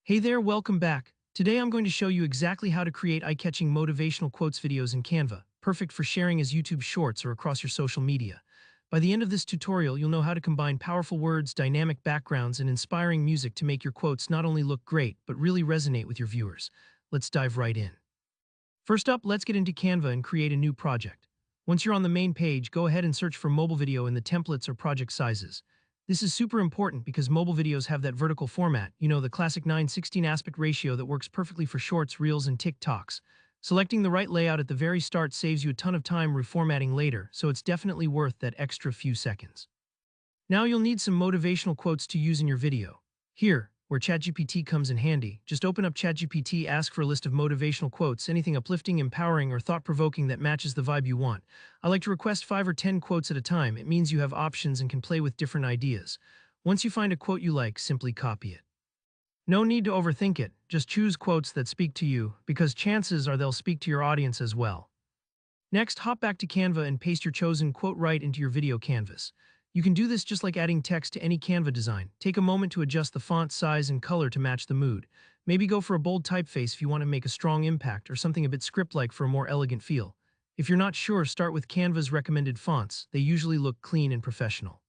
Hey there, welcome back. Today I'm going to show you exactly how to create eye-catching motivational quotes videos in Canva, perfect for sharing as YouTube Shorts or across your social media. By the end of this tutorial, you'll know how to combine powerful words, dynamic backgrounds, and inspiring music to make your quotes not only look great, but really resonate with your viewers. Let's dive right in. First up, let's get into Canva and create a new project. Once you're on the main page, go ahead and search for mobile video in the templates or project sizes. This is super important because mobile videos have that vertical format, the classic 9:16 aspect ratio that works perfectly for shorts, reels, and TikToks. Selecting the right layout at the very start saves you a ton of time reformatting later, so it's definitely worth that extra few seconds. Now you'll need some motivational quotes to use in your video. Here, where ChatGPT comes in handy, just open up ChatGPT, ask for a list of motivational quotes, anything uplifting, empowering, or thought-provoking that matches the vibe you want. I like to request 5 or 10 quotes at a time. It means you have options and can play with different ideas. Once you find a quote you like, simply copy it. No need to overthink it, just choose quotes that speak to you, because chances are they'll speak to your audience as well. Next, hop back to Canva and paste your chosen quote right into your video canvas. You can do this just like adding text to any Canva design. Take a moment to adjust the font size and color to match the mood. Maybe go for a bold typeface if you want to make a strong impact, or something a bit script-like for a more elegant feel. If you're not sure, start with Canva's recommended fonts. They usually look clean and professional.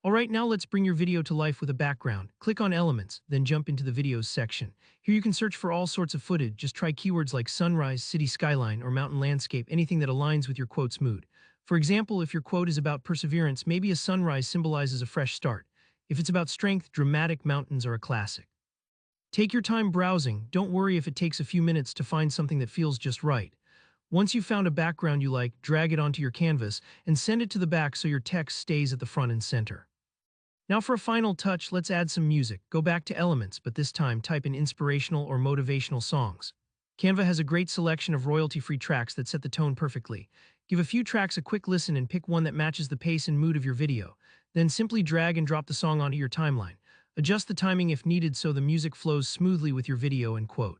Alright, now let's bring your video to life with a background. Click on Elements, then jump into the Videos section. Here you can search for all sorts of footage. Just try keywords like sunrise, city skyline, or mountain landscape, anything that aligns with your quote's mood. For example, if your quote is about perseverance, maybe a sunrise symbolizes a fresh start. If it's about strength, dramatic mountains are a classic. Take your time browsing. Don't worry if it takes a few minutes to find something that feels just right. Once you've found a background you like, drag it onto your canvas and send it to the back so your text stays at the front and center. Now for a final touch, let's add some music. Go back to Elements, but this time type in inspirational or motivational songs. Canva has a great selection of royalty-free tracks that set the tone perfectly. Give a few tracks a quick listen and pick one that matches the pace and mood of your video. Then simply drag and drop the song onto your timeline. Adjust the timing if needed so the music flows smoothly with your video and quote.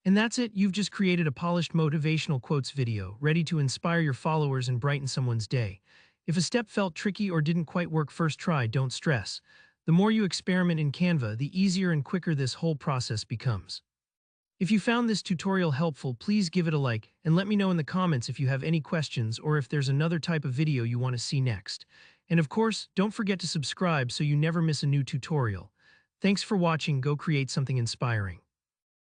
And that's it, you've just created a polished motivational quotes video, ready to inspire your followers and brighten someone's day. If a step felt tricky or didn't quite work first try, don't stress. The more you experiment in Canva, the easier and quicker this whole process becomes. If you found this tutorial helpful, please give it a like and let me know in the comments if you have any questions or if there's another type of video you want to see next. And of course, don't forget to subscribe so you never miss a new tutorial. Thanks for watching. Go create something inspiring.